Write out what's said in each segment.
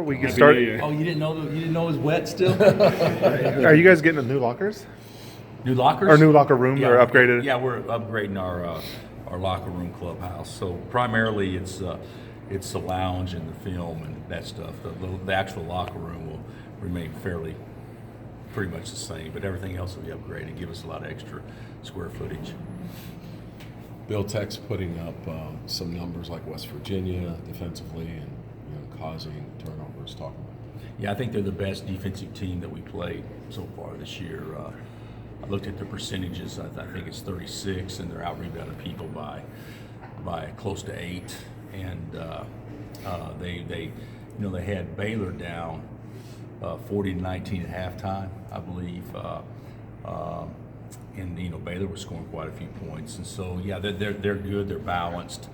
We can Happy start. New Year. Oh, you didn't know it was wet still? Are you guys getting the new lockers? New lockers? Or new locker room or upgraded? Yeah, we're upgrading our locker room clubhouse. So primarily it's the lounge and the film and that stuff. The actual locker room will remain pretty much the same, but everything else will be upgraded, give us a lot of extra square footage. Bill Tech's putting up some numbers like West Virginia defensively and causing turnovers. Talking about. Yeah, I think they're the best defensive team that we played so far this year. I looked at the percentages. I think it's 36, and they're out rebounding people by close to 8. And they had Baylor down 40-19 at halftime, I believe. And Baylor was scoring quite a few points, and so yeah, they're good. They're balanced.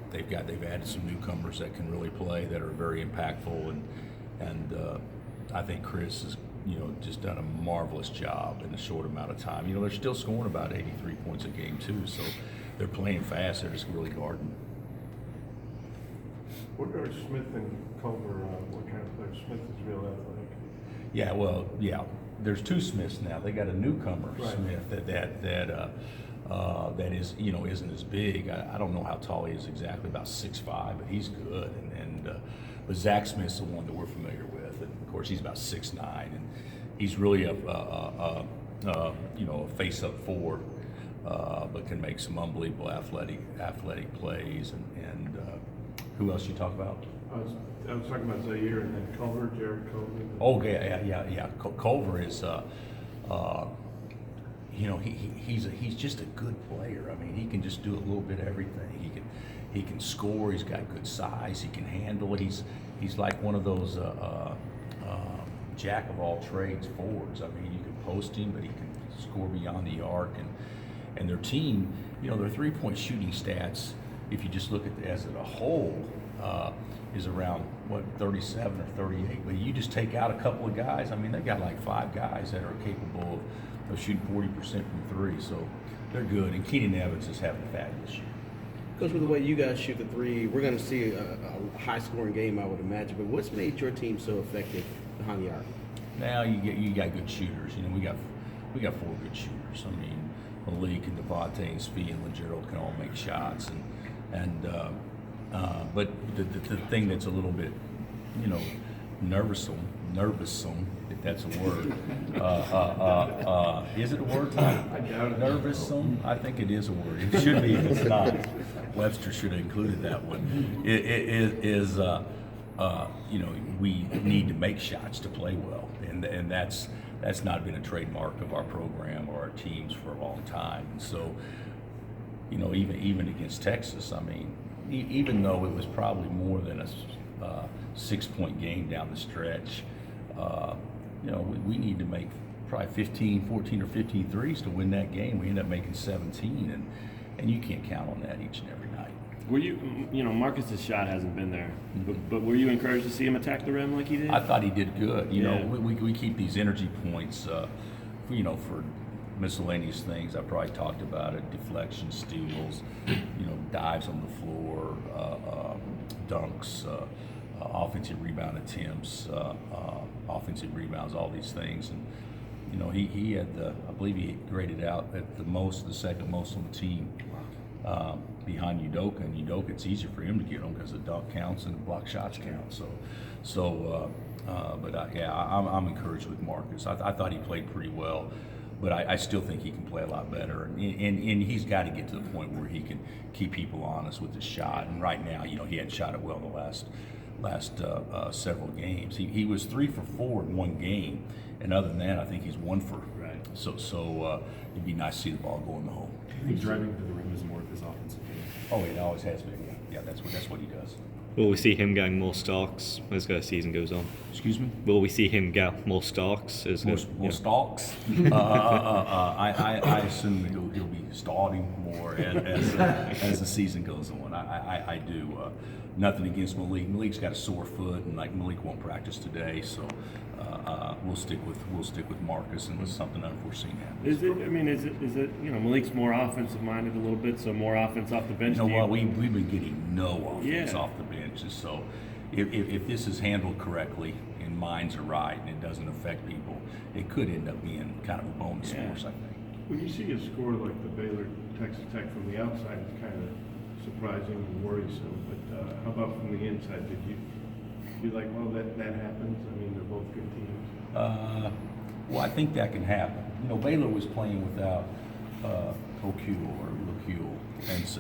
They've added some newcomers that can really play, that are very impactful, and I think Chris has just done a marvelous job in a short amount of time. They're still scoring about 83 points a game too, so they're playing fast. They're just really guarding. What are Smith and Culver? What kind of player? Smith is real athletic. Yeah, well, yeah. There's two Smiths now. They got a newcomer, right. Smith, that is isn't as big. I don't know how tall he is exactly, about 6'5", but he's good. But Zach Smith's the one that we're familiar with, and of course he's about 6'9", and he's really a face-up forward, but can make some unbelievable athletic plays. And who else you talk about? I was talking about Zaire and then Culver, Jared Culver. Oh yeah. Culver is, he's just a good player. I mean, he can just do a little bit of everything. He can score. He's got good size. He can handle it. He's like one of those jack of all trades forwards. I mean, you can post him, but he can score beyond the arc. And their team, their 3-point shooting stats, if you just look at it as a whole, is around 37 or 38. But you just take out a couple of guys. I mean, they got like 5 guys that are capable of shooting 40% from 3. So they're good. And Keenan Evans is having a fabulous year. Coach, with the way you guys shoot the 3, we're going to see a high-scoring game, I would imagine. But what's made your team so effective behind the arc? Now you got good shooters. We got 4 good shooters. I mean, Malik and Devontae and Svi and Legero can all make shots, but the thing that's a little bit, nervousome, if that's a word. Is it a word? Nervousome? I think it is a word. It should be if it's not. Webster should have included that one. We need to make shots to play well, and that's not been a trademark of our program or our teams for a long time. And so, even against Texas, I mean, even though it was probably more than a 6-point game down the stretch, we need to make probably 14 or 15 threes to win that game. We end up making 17, and you can't count on that each and every night. Were you, Marcus's shot hasn't been there, but were you encouraged to see him attack the rim like he did? I thought he did good. We keep these energy points, for miscellaneous things. I probably talked about it: deflections, steals, dives on the floor, dunks, offensive rebound attempts, offensive rebounds, all these things. And he had I believe he graded out at the second most on the team, behind Udoka. And Udoka, it's easier for him to get them because the dunk counts and the block shots count. I'm encouraged with Marcus. I thought he played pretty well, but I still think he can play a lot better. And he's got to get to the point where he can keep people honest with his shot. And right now, he hadn't shot it well in the last several games. He was 3 for 4 in one game, and other than that, I think he's 1 for. Right. So it'd be nice to see the ball go in the hole. I think driving to the rim is more of his offensive game. Oh, it always has been. Yeah, that's what he does. Will we see him getting more starts as the season goes on? Excuse me? Will we see him get more starts as more stalks? I assume that he'll be starting more as the season goes on. I do. Nothing against Malik. Malik's got a sore foot, and Malik won't practice today, so we'll stick with Marcus unless something unforeseen happens. Is it Malik's more offensive minded a little bit, so more offense off the bench? We've been getting no offense Yeah. off the bench, and so if this is handled correctly and minds are right and it doesn't affect people, it could end up being kind of a bonus Yeah. for us, I think. When you see a score like the Baylor Texas Tech from the outside, it's kind of surprising and worrisome. But how about from the inside? Did you be like, well, that happens? I mean, they're both good teams. Well, I think that can happen. You know, Baylor was playing without O'Kuhl or Lacule,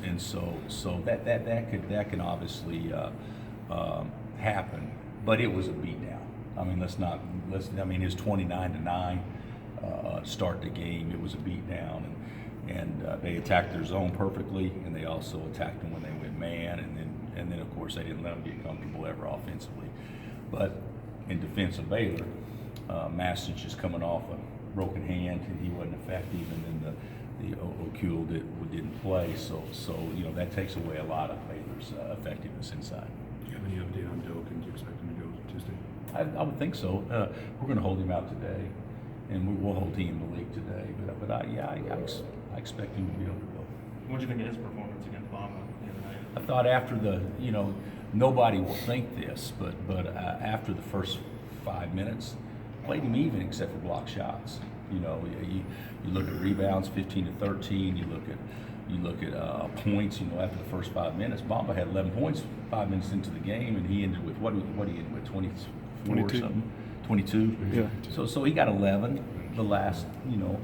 and so that can obviously happen. But it was a beatdown. I mean, I mean, it's 29-9 start the game. It was a beatdown, and they attacked their zone perfectly, and they also attacked them when they went man, and then of course they didn't let them get comfortable ever offensively. But in defense of Baylor, Mastich is coming off a broken hand, and he wasn't effective, and then the O'Kuhl didn't play, so you know that takes away a lot of Baylor's effectiveness inside. Do you have any update on Doak, and do you expect him to go Tuesday? I would think so. We're going to hold him out today, and we'll hold him in the league today. But I expect him to be able to go. What do you think of his performance against Bama the other night? I thought after nobody will think this, but after the first 5 minutes, played him even except for block shots. You know, you look at rebounds, 15-13. You look at points. You know, after the first 5 minutes, Bamba had 11 points 5 minutes into the game, and he ended with what he ended with 24 or something, 22. Yeah. So he got 11 the last, you know,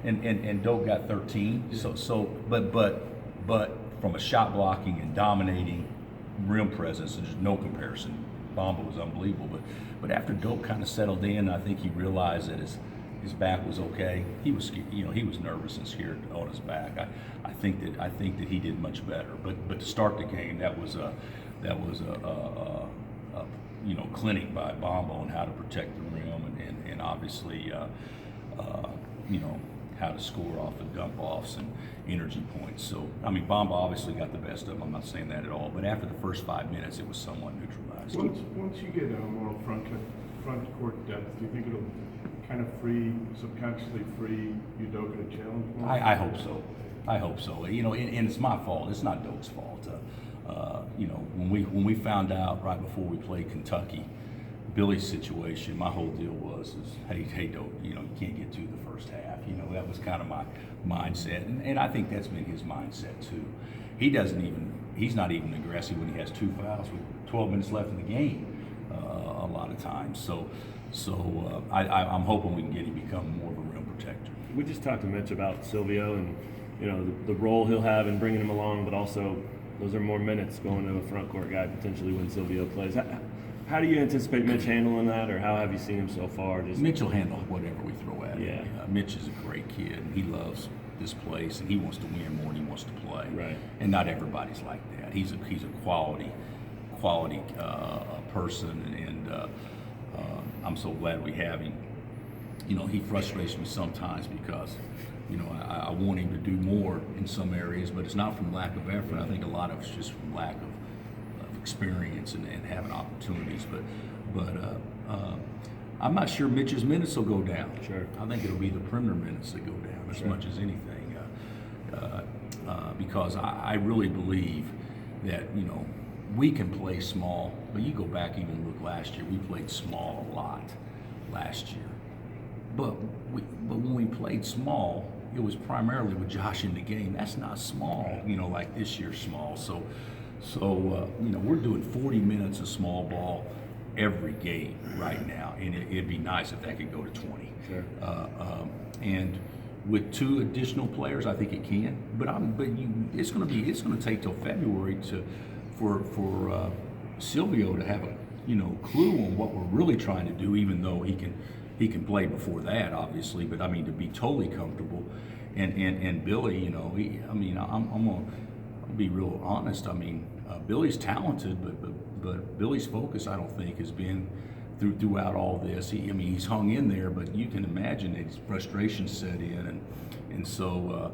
and Doak got 13. But from a shot blocking and dominating rim presence, there's no comparison. Bamba was unbelievable, but after Doak kind of settled in, I think he realized that his back was okay. He was, you know, he was nervous and scared on his back. I think that he did much better. But to start the game, that was a you know, clinic by Bamba on how to protect the rim and obviously you know, how to score off of dump offs and energy points. So I mean, Bamba obviously got the best of him. I'm not saying that at all. But after the first 5 minutes, it was somewhat neutralized. Once you get more front court depth, do you think it'll kind of subconsciously free Udoka to challenge more? I hope so. I hope so. You know, and it's my fault. It's not Doak's fault. You know, when we found out right before we played Kentucky, Billy's situation, my whole deal was, hey, Doak, you know, you can't get to the first half. You know, that was kind of my mindset, and I think that's been his mindset too. He's not even aggressive when he has 2 fouls with 12 minutes left in the game. A lot of times, so I'm hoping we can get him to become more of a rim protector. We just talked to Mitch about Silvio and, you know, the role he'll have in bringing him along, but also those are more minutes going to a front court guy potentially when Silvio plays. How do you anticipate Mitch handling that, or how have you seen him so far? Mitch will handle whatever we throw at him. Yeah. Mitch is a great kid, and he loves this place, and he wants to win more than he wants to play. Right. And not everybody's like that. He's a quality person, and I'm so glad we have him. You know, he frustrates me sometimes because, you know, I want him to do more in some areas, but it's not from lack of effort. I think a lot of it's just from lack of experience and having opportunities. But I'm not sure Mitch's minutes will go down. Sure. I think it'll be the perimeter minutes that go down as much as anything, because I really believe that, you know, we can play small, but you go back even look last year, we played small a lot last year. But when we played small, it was primarily with Josh in the game. That's not small, you know, like this year's small. So you know, we're doing 40 minutes of small ball every game right now, and it'd be nice if that could go to 20. Sure. And with 2 additional players, I think it can. It's going to take till February for Silvio to have a, you know, clue on what we're really trying to do, even though he can play before that, obviously. But I mean, to be totally comfortable, and Billy, you know, I'm gonna be real honest. I mean, Billy's talented, but Billy's focus, I don't think, has been throughout all this. He's hung in there, but you can imagine that his frustration set in, and so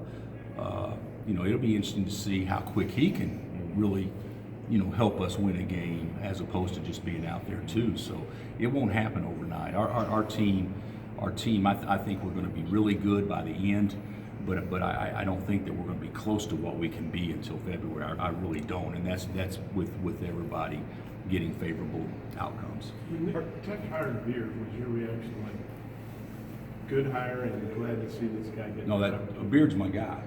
you know, it'll be interesting to see how quick he can really, you know, help us win a game as opposed to just being out there too. So it won't happen overnight. Our team, I think we're going to be really good by the end, but I don't think that we're going to be close to what we can be until February. I really don't, and that's with everybody getting favorable outcomes. When Tech hired Beard, was your reaction like, good hire and glad to see this guy get? No, Beard's my guy.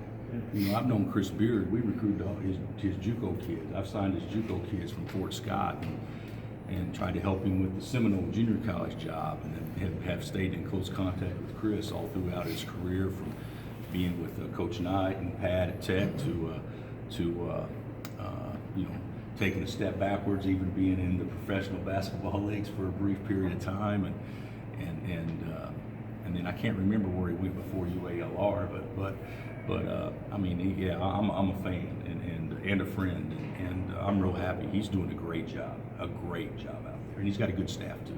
You know, I've known Chris Beard. We recruited all his JUCO kids. I've signed his JUCO kids from Fort Scott and tried to help him with the Seminole Junior College job, and then have stayed in close contact with Chris all throughout his career, from being with Coach Knight and Pat at Tech to you know, taking a step backwards, even being in the professional basketball leagues for a brief period of time, and then I can't remember where he went before UALR, but I mean, yeah, I'm a fan and a friend, and I'm real happy. He's doing a great job out there, and he's got a good staff too.